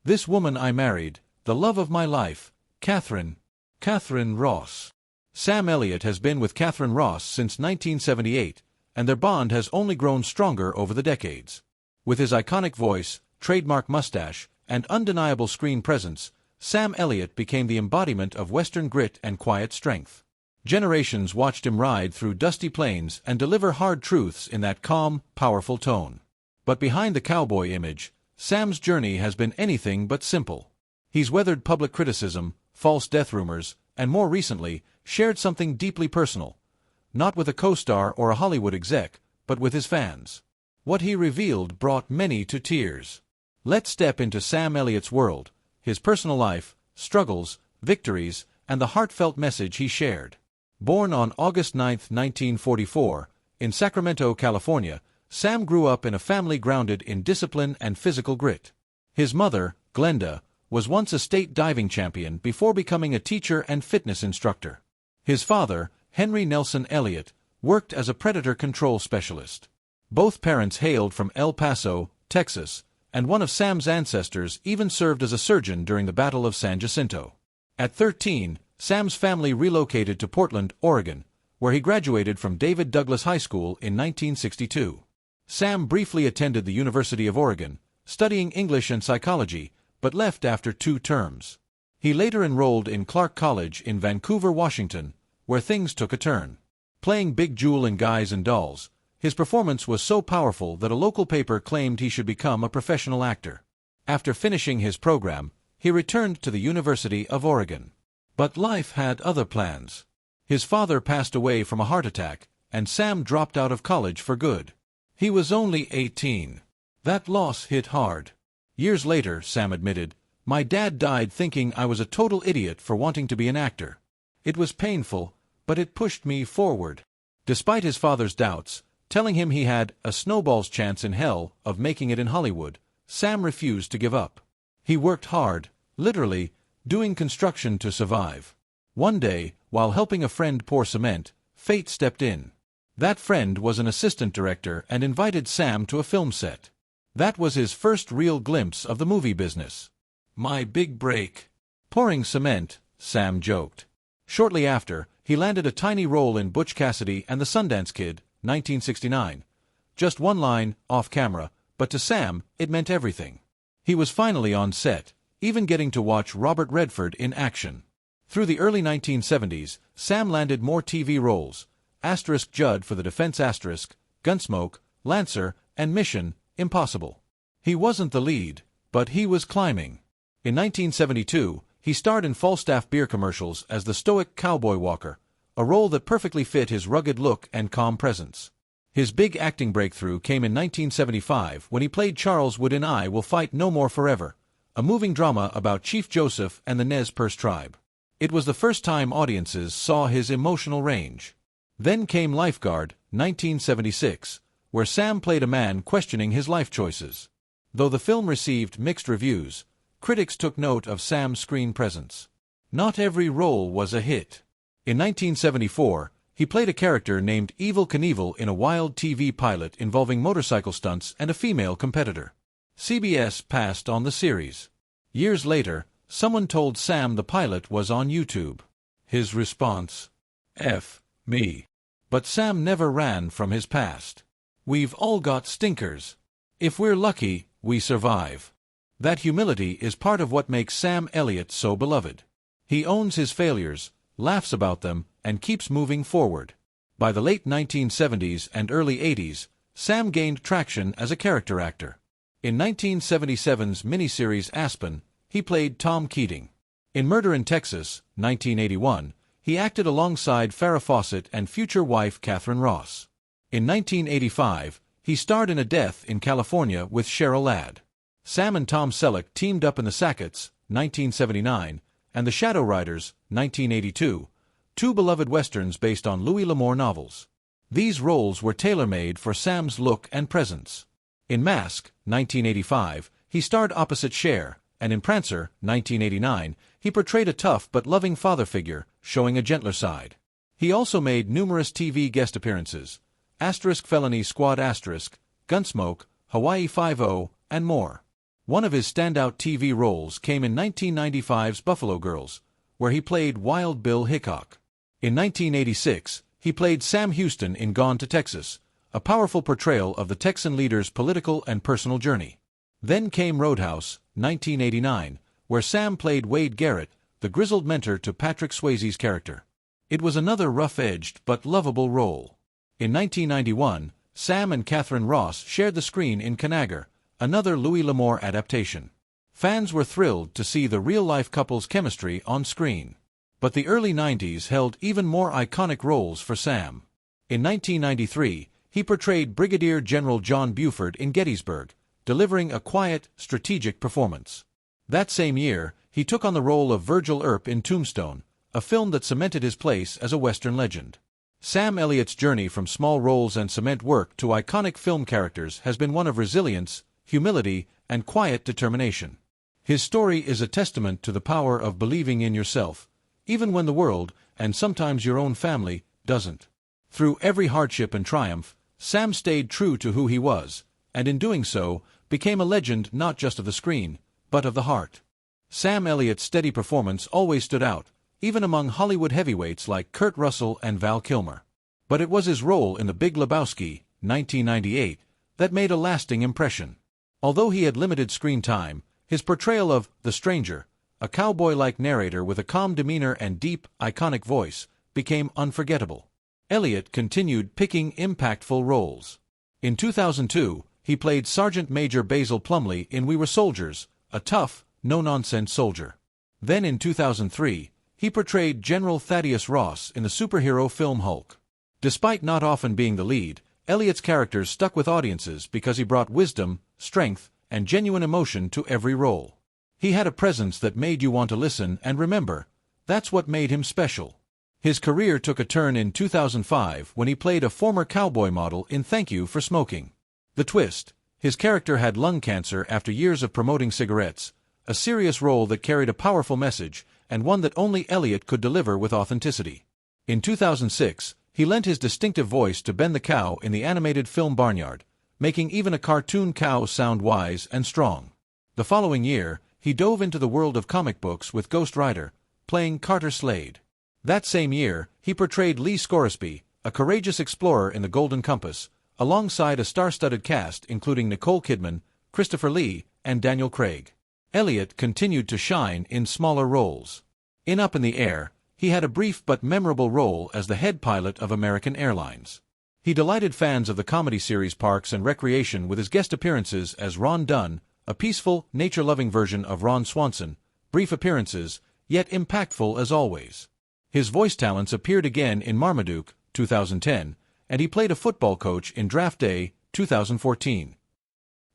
This woman I married, the love of my life, Catherine Ross. Sam Elliott has been with Catherine Ross since 1978, and their bond has only grown stronger over the decades. With his iconic voice, trademark mustache, and undeniable screen presence, Sam Elliott became the embodiment of Western grit and quiet strength. Generations watched him ride through dusty plains and deliver hard truths in that calm, powerful tone. But behind the cowboy image, Sam's journey has been anything but simple. He's weathered public criticism, false death rumors, and more recently, shared something deeply personal. Not with a co-star or a Hollywood exec, but with his fans. What he revealed brought many to tears. Let's step into Sam Elliott's world, his personal life, struggles, victories, and the heartfelt message he shared. Born on August 9, 1944, in Sacramento, California, Sam grew up in a family grounded in discipline and physical grit. His mother, Glenda, was once a state diving champion before becoming a teacher and fitness instructor. His father, Henry Nelson Elliott, worked as a predator control specialist. Both parents hailed from El Paso, Texas, and one of Sam's ancestors even served as a surgeon during the Battle of San Jacinto. At 13, Sam's family relocated to Portland, Oregon, where he graduated from David Douglas High School in 1962. Sam briefly attended the University of Oregon, studying English and psychology, but left after 2 terms. He later enrolled in Clark College in Vancouver, Washington, where things took a turn. Playing Big Jewel in Guys and Dolls, his performance was so powerful that a local paper claimed he should become a professional actor. After finishing his program, he returned to the University of Oregon. But life had other plans. His father passed away from a heart attack, and Sam dropped out of college for good. He was only 18. That loss hit hard. Years later, Sam admitted, "My dad died thinking I was a total idiot for wanting to be an actor. It was painful, but it pushed me forward." Despite his father's doubts, telling him he had a snowball's chance in hell of making it in Hollywood, Sam refused to give up. He worked hard, literally, doing construction to survive. One day, while helping a friend pour cement, fate stepped in. That friend was an assistant director and invited Sam to a film set. That was his first real glimpse of the movie business. "My big break." Pouring cement, Sam joked. Shortly after, he landed a tiny role in Butch Cassidy and the Sundance Kid, 1969. Just one line, off camera, but to Sam, it meant everything. He was finally on set, even getting to watch Robert Redford in action. Through the early 1970s, Sam landed more TV roles, Judd for the Defense *, Gunsmoke, Lancer, and Mission Impossible. He wasn't the lead, but he was climbing. In 1972, he starred in Falstaff beer commercials as the stoic cowboy walker, a role that perfectly fit his rugged look and calm presence. His big acting breakthrough came in 1975 when he played Charles Wood in I Will Fight No More Forever, a moving drama about Chief Joseph and the Nez Perce tribe. It was the first time audiences saw his emotional range. Then came Lifeguard, 1976, where Sam played a man questioning his life choices. Though the film received mixed reviews, critics took note of Sam's screen presence. Not every role was a hit. In 1974, he played a character named Evel Knievel in a wild TV pilot involving motorcycle stunts and a female competitor. CBS passed on the series. Years later, someone told Sam the pilot was on YouTube. His response? F me. But Sam never ran from his past. We've all got stinkers. If we're lucky, we survive. That humility is part of what makes Sam Elliott so beloved. He owns his failures, laughs about them, and keeps moving forward. By the late 1970s and early 80s, Sam gained traction as a character actor. In 1977's miniseries Aspen, he played Tom Keating. In Murder in Texas, 1981, he acted alongside Farrah Fawcett and future wife Catherine Ross. In 1985, he starred in A Death in California with Cheryl Ladd. Sam and Tom Selleck teamed up in The Sacketts, 1979, and The Shadow Riders, 1982, 2 beloved westerns based on Louis L'Amour novels. These roles were tailor-made for Sam's look and presence. In Mask, 1985, he starred opposite Cher, and in Prancer, 1989, he portrayed a tough but loving father figure, showing a gentler side. He also made numerous TV guest appearances, *Felony Squad*, Gunsmoke, Hawaii Five-0, and more. One of his standout TV roles came in 1995's Buffalo Girls, where he played Wild Bill Hickok. In 1986, he played Sam Houston in Gone to Texas, a powerful portrayal of the Texan leader's political and personal journey. Then came Roadhouse, 1989, where Sam played Wade Garrett, the grizzled mentor to Patrick Swayze's character. It was another rough-edged but lovable role. In 1991, Sam and Catherine Ross shared the screen in Conagra, another Louis L'Amour adaptation. Fans were thrilled to see the real-life couple's chemistry on screen. But the early 90s held even more iconic roles for Sam. In 1993, he portrayed Brigadier General John Buford in Gettysburg, delivering a quiet, strategic performance. That same year, he took on the role of Virgil Earp in Tombstone, a film that cemented his place as a Western legend. Sam Elliott's journey from small roles and cement work to iconic film characters has been one of resilience, humility, and quiet determination. His story is a testament to the power of believing in yourself, even when the world, and sometimes your own family, doesn't. Through every hardship and triumph, Sam stayed true to who he was, and in doing so, became a legend not just of the screen, but of the heart. Sam Elliott's steady performance always stood out, even among Hollywood heavyweights like Kurt Russell and Val Kilmer. But it was his role in The Big Lebowski, 1998, that made a lasting impression. Although he had limited screen time, his portrayal of The Stranger, a cowboy-like narrator with a calm demeanor and deep, iconic voice, became unforgettable. Elliott continued picking impactful roles. In 2002, he played Sergeant Major Basil Plumley in We Were Soldiers, a tough, no-nonsense soldier. Then in 2003, he portrayed General Thaddeus Ross in the superhero film Hulk. Despite not often being the lead, Elliott's characters stuck with audiences because he brought wisdom, strength, and genuine emotion to every role. He had a presence that made you want to listen and remember. That's what made him special. His career took a turn in 2005 when he played a former cowboy model in Thank You for Smoking. The twist: his character had lung cancer after years of promoting cigarettes, a serious role that carried a powerful message, and one that only Elliott could deliver with authenticity. In 2006, he lent his distinctive voice to Ben the Cow in the animated film Barnyard, making even a cartoon cow sound wise and strong. The following year, he dove into the world of comic books with Ghost Rider, playing Carter Slade. That same year, he portrayed Lee Scoresby, a courageous explorer in The Golden Compass, alongside a star-studded cast including Nicole Kidman, Christopher Lee, and Daniel Craig. Elliott continued to shine in smaller roles. In Up in the Air, he had a brief but memorable role as the head pilot of American Airlines. He delighted fans of the comedy series Parks and Recreation with his guest appearances as Ron Dunn, a peaceful, nature-loving version of Ron Swanson, brief appearances, yet impactful as always. His voice talents appeared again in Marmaduke, 2010, and he played a football coach in Draft Day, 2014.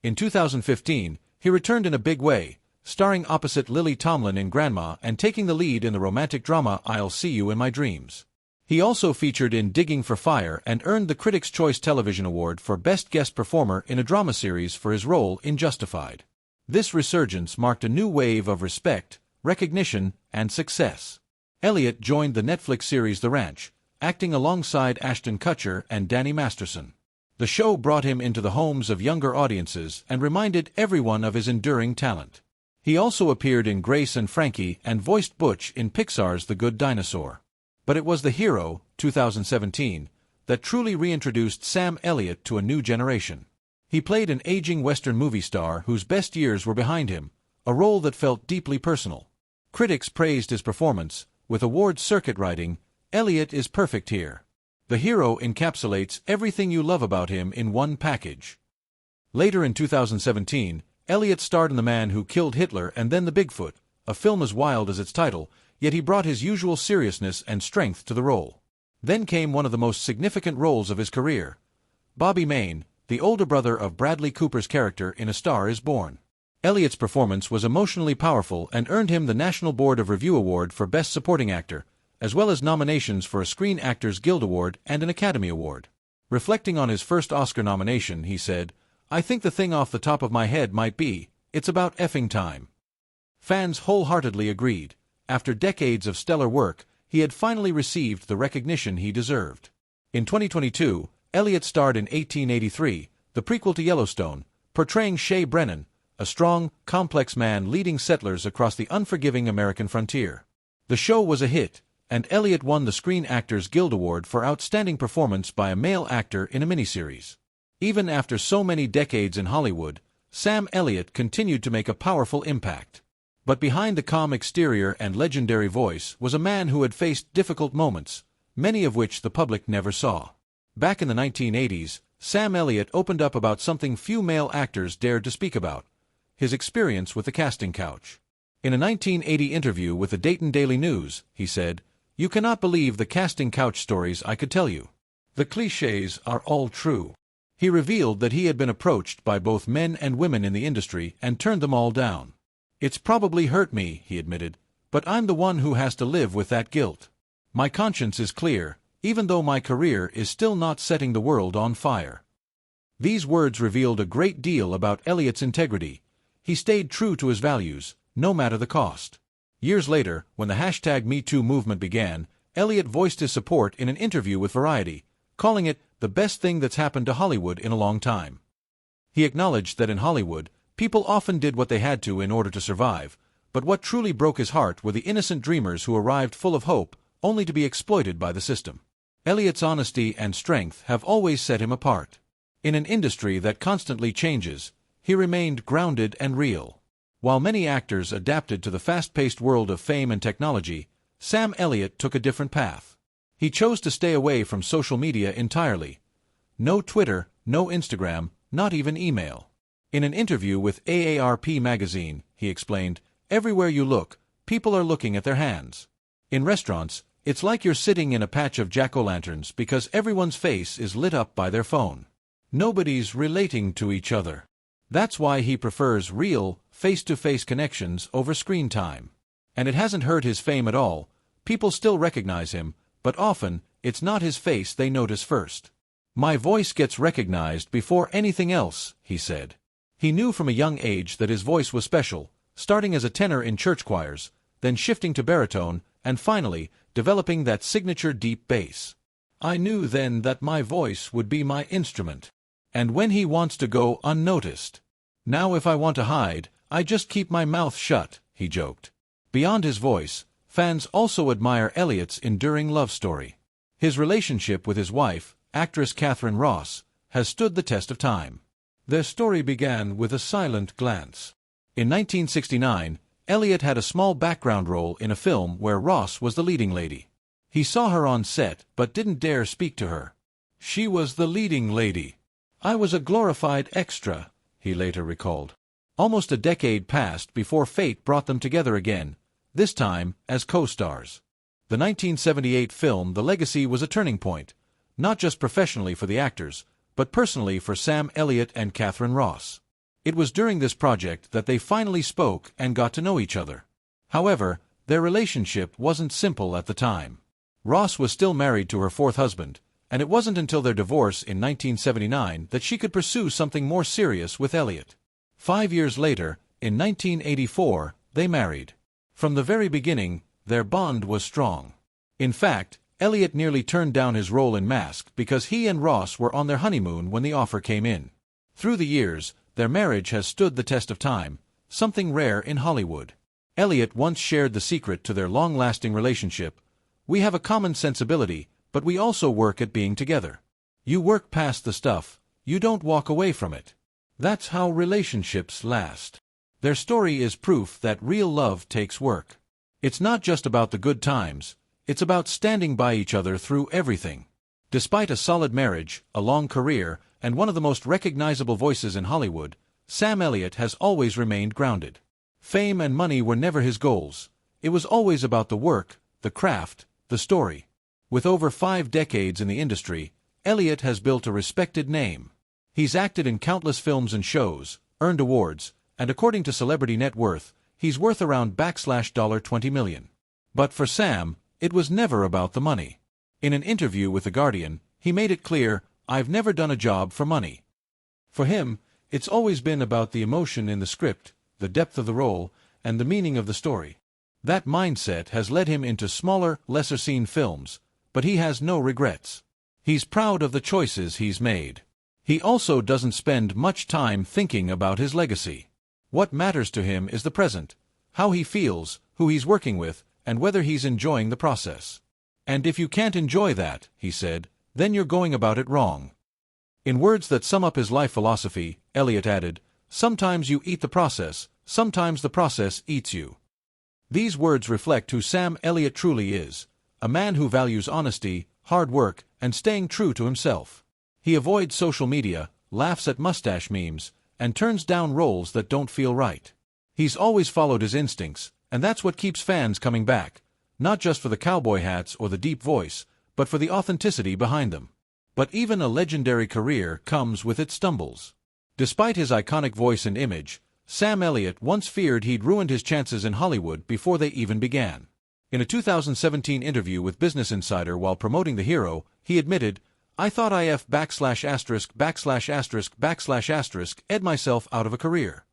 In 2015, he returned in a big way, starring opposite Lily Tomlin in Grandma and taking the lead in the romantic drama I'll See You in My Dreams. He also featured in Digging for Fire and earned the Critics' Choice Television Award for Best Guest Performer in a Drama Series for his role in Justified. This resurgence marked a new wave of respect, recognition, and success. Elliott joined the Netflix series The Ranch, acting alongside Ashton Kutcher and Danny Masterson. The show brought him into the homes of younger audiences and reminded everyone of his enduring talent. He also appeared in Grace and Frankie and voiced Butch in Pixar's The Good Dinosaur. But it was The Hero, 2017, that truly reintroduced Sam Elliott to a new generation. He played an aging Western movie star whose best years were behind him, a role that felt deeply personal. Critics praised his performance. With award circuit writing, Elliott is perfect here. The Hero encapsulates everything you love about him in one package. Later in 2017, Elliott starred in The Man Who Killed Hitler and Then the Bigfoot, a film as wild as its title, yet he brought his usual seriousness and strength to the role. Then came one of the most significant roles of his career. Bobby Maine, the older brother of Bradley Cooper's character in A Star is Born. Elliott's performance was emotionally powerful and earned him the National Board of Review Award for Best Supporting Actor, as well as nominations for a Screen Actors Guild Award and an Academy Award. Reflecting on his first Oscar nomination, he said, "I think the thing off the top of my head might be, it's about effing time." Fans wholeheartedly agreed. After decades of stellar work, he had finally received the recognition he deserved. In 2022, Elliott starred in 1883, the prequel to Yellowstone, portraying Shay Brennan, a strong, complex man leading settlers across the unforgiving American frontier. The show was a hit, and Elliott won the Screen Actors Guild Award for Outstanding Performance by a Male Actor in a Miniseries. Even after so many decades in Hollywood, Sam Elliott continued to make a powerful impact. But behind the calm exterior and legendary voice was a man who had faced difficult moments, many of which the public never saw. Back in the 1980s, Sam Elliott opened up about something few male actors dared to speak about: his experience with the casting couch. In a 1980 interview with the Dayton Daily News, he said, "You cannot believe the casting couch stories I could tell you. The cliches are all true." He revealed that he had been approached by both men and women in the industry and turned them all down. "It's probably hurt me," he admitted, "but I'm the one who has to live with that guilt. My conscience is clear, even though my career is still not setting the world on fire." These words revealed a great deal about Elliott's integrity. He stayed true to his values, no matter the cost. Years later, when the #MeToo movement began, Elliott voiced his support in an interview with Variety, calling it the best thing that's happened to Hollywood in a long time. He acknowledged that in Hollywood, people often did what they had to in order to survive, but what truly broke his heart were the innocent dreamers who arrived full of hope, only to be exploited by the system. Elliott's honesty and strength have always set him apart. In an industry that constantly changes, he remained grounded and real. While many actors adapted to the fast-paced world of fame and technology, Sam Elliott took a different path. He chose to stay away from social media entirely. No Twitter, no Instagram, not even email. In an interview with AARP magazine, he explained, "Everywhere you look, people are looking at their hands. In restaurants, it's like you're sitting in a patch of jack-o'-lanterns because everyone's face is lit up by their phone. Nobody's relating to each other." That's why he prefers real, face-to-face connections over screen time. And it hasn't hurt his fame at all. People still recognize him, but often, it's not his face they notice first. "My voice gets recognized before anything else," he said. He knew from a young age that his voice was special, starting as a tenor in church choirs, then shifting to baritone, and finally, developing that signature deep bass. "I knew then that my voice would be my instrument. And when he wants to go unnoticed. Now if I want to hide, I just keep my mouth shut," he joked. Beyond his voice, fans also admire Elliott's enduring love story. His relationship with his wife, actress Katharine Ross, has stood the test of time. Their story began with a silent glance. In 1969, Elliott had a small background role in a film where Ross was the leading lady. He saw her on set but didn't dare speak to her. "She was the leading lady. I was a glorified extra," he later recalled. Almost a decade passed before fate brought them together again, this time as co-stars. The 1978 film The Legacy was a turning point, not just professionally for the actors, but personally for Sam Elliott and Katharine Ross. It was during this project that they finally spoke and got to know each other. However, their relationship wasn't simple at the time. Ross was still married to her fourth husband, and it wasn't until their divorce in 1979 that she could pursue something more serious with Elliott. 5 years later, in 1984, they married. From the very beginning, their bond was strong. In fact, Elliott nearly turned down his role in Mask because he and Ross were on their honeymoon when the offer came in. Through the years, their marriage has stood the test of time, something rare in Hollywood. Elliott once shared the secret to their long-lasting relationship: "We have a common sensibility, but we also work at being together. You work past the stuff, you don't walk away from it. That's how relationships last." Their story is proof that real love takes work. It's not just about the good times, it's about standing by each other through everything. Despite a solid marriage, a long career, and one of the most recognizable voices in Hollywood, Sam Elliott has always remained grounded. Fame and money were never his goals. It was always about the work, the craft, the story. With over 5 decades in the industry, Elliott has built a respected name. He's acted in countless films and shows, earned awards, and according to Celebrity Net Worth, he's worth around $20 million. But for Sam, it was never about the money. In an interview with The Guardian, he made it clear, "I've never done a job for money." For him, it's always been about the emotion in the script, the depth of the role, and the meaning of the story. That mindset has led him into smaller, lesser-seen films, but he has no regrets. He's proud of the choices he's made. He also doesn't spend much time thinking about his legacy. What matters to him is the present, how he feels, who he's working with, and whether he's enjoying the process. And if you can't enjoy that, he said, then you're going about it wrong. In words that sum up his life philosophy, Elliott added, sometimes you eat the process, sometimes the process eats you. These words reflect who Sam Elliott truly is, a man who values honesty, hard work, and staying true to himself. He avoids social media, laughs at mustache memes, and turns down roles that don't feel right. He's always followed his instincts, and that's what keeps fans coming back, not just for the cowboy hats or the deep voice, but for the authenticity behind them. But even a legendary career comes with its stumbles. Despite his iconic voice and image, Sam Elliott once feared he'd ruined his chances in Hollywood before they even began. In a 2017 interview with Business Insider while promoting The Hero, he admitted, "I thought ed myself out of a career."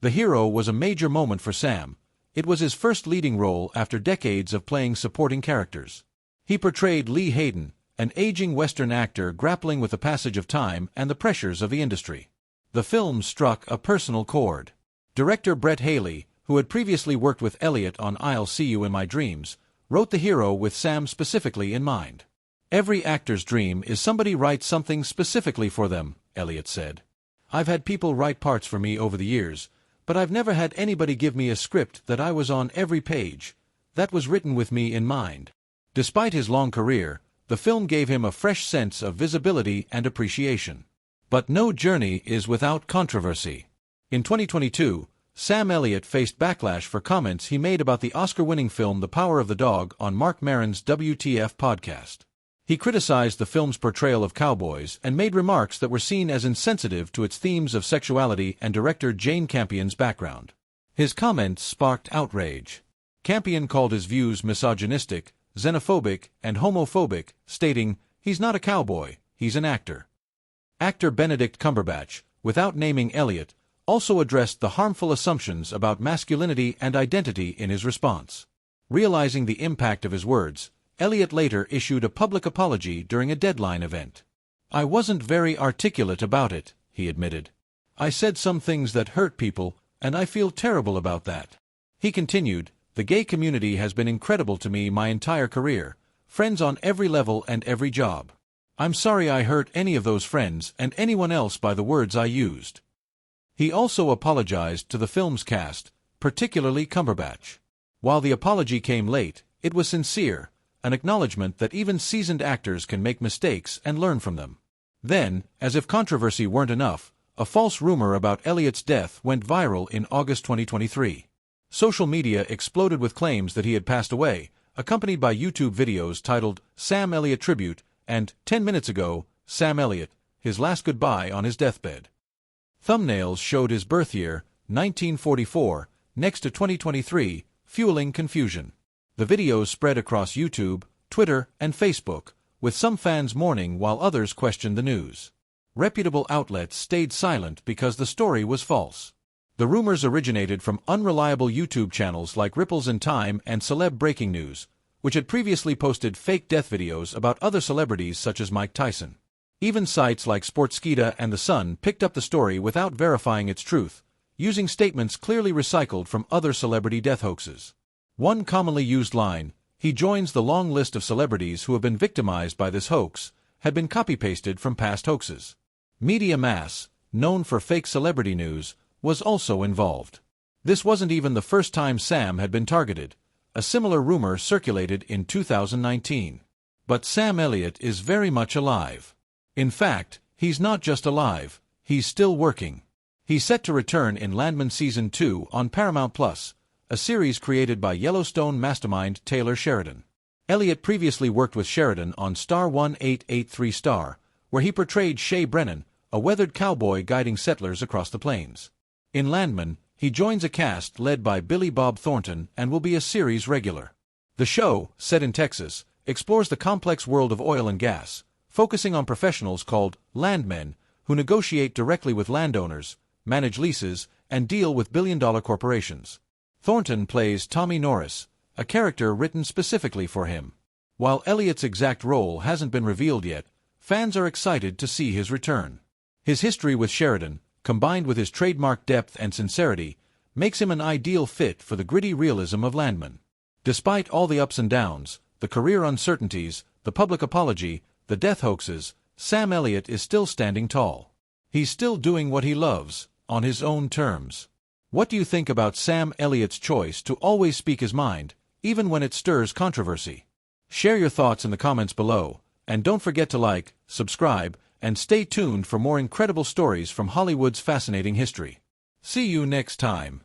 The Hero was a major moment for Sam. It was his first leading role after decades of playing supporting characters. He portrayed Lee Hayden, an aging Western actor grappling with the passage of time and the pressures of the industry. The film struck a personal chord. Director Brett Haley, who had previously worked with Elliott on I'll See You in My Dreams, wrote The Hero with Sam specifically in mind. "Every actor's dream is somebody writes something specifically for them," Elliott said. "I've had people write parts for me over the years, but I've never had anybody give me a script that I was on every page. That was written with me in mind." Despite his long career, the film gave him a fresh sense of visibility and appreciation. But no journey is without controversy. In 2022, Sam Elliott faced backlash for comments he made about the Oscar-winning film The Power of the Dog on Marc Maron's WTF podcast. He criticized the film's portrayal of cowboys and made remarks that were seen as insensitive to its themes of sexuality and director Jane Campion's background. His comments sparked outrage. Campion called his views misogynistic, xenophobic, and homophobic, stating, "He's not a cowboy, he's an actor." Actor Benedict Cumberbatch, without naming Elliott, also addressed the harmful assumptions about masculinity and identity in his response. Realizing the impact of his words, Elliott later issued a public apology during a Deadline event. "I wasn't very articulate about it," he admitted. "I said some things that hurt people, and I feel terrible about that." He continued, "The gay community has been incredible to me my entire career, friends on every level and every job. I'm sorry I hurt any of those friends and anyone else by the words I used." He also apologized to the film's cast, particularly Cumberbatch. While the apology came late, it was sincere, an acknowledgement that even seasoned actors can make mistakes and learn from them. Then, as if controversy weren't enough, a false rumor about Elliott's death went viral in August 2023. Social media exploded with claims that he had passed away, accompanied by YouTube videos titled "Sam Elliott Tribute" and 10 minutes ago, Sam Elliott, his last goodbye on his deathbed. Thumbnails showed his birth year, 1944, next to 2023, fueling confusion. The videos spread across YouTube, Twitter, and Facebook, with some fans mourning while others questioned the news. Reputable outlets stayed silent because the story was false. The rumors originated from unreliable YouTube channels like Ripples in Time and Celeb Breaking News, which had previously posted fake death videos about other celebrities such as Mike Tyson. Even sites like Sportskeeda and The Sun picked up the story without verifying its truth, using statements clearly recycled from other celebrity death hoaxes. One commonly used line, "He joins the long list of celebrities who have been victimized by this hoax," had been copy-pasted from past hoaxes. Media Mass, known for fake celebrity news, was also involved. This wasn't even the first time Sam had been targeted. A similar rumor circulated in 2019. But Sam Elliott is very much alive. In fact, he's not just alive, he's still working. He's set to return in Landman Season 2 on Paramount+, a series created by Yellowstone mastermind Taylor Sheridan. Elliott previously worked with Sheridan on Star 1883 Star, where he portrayed Shay Brennan, a weathered cowboy guiding settlers across the plains. In Landman, he joins a cast led by Billy Bob Thornton and will be a series regular. The show, set in Texas, explores the complex world of oil and gas, focusing on professionals called landmen who negotiate directly with landowners, manage leases, and deal with billion-dollar corporations. Thornton plays Tommy Norris, a character written specifically for him. While Elliott's exact role hasn't been revealed yet, fans are excited to see his return. His history with Sheridan, combined with his trademark depth and sincerity, makes him an ideal fit for the gritty realism of Landman. Despite all the ups and downs, the career uncertainties, the public apology, the death hoaxes, Sam Elliott is still standing tall. He's still doing what he loves, on his own terms. What do you think about Sam Elliott's choice to always speak his mind, even when it stirs controversy? Share your thoughts in the comments below, and don't forget to like, subscribe, and stay tuned for more incredible stories from Hollywood's fascinating history. See you next time.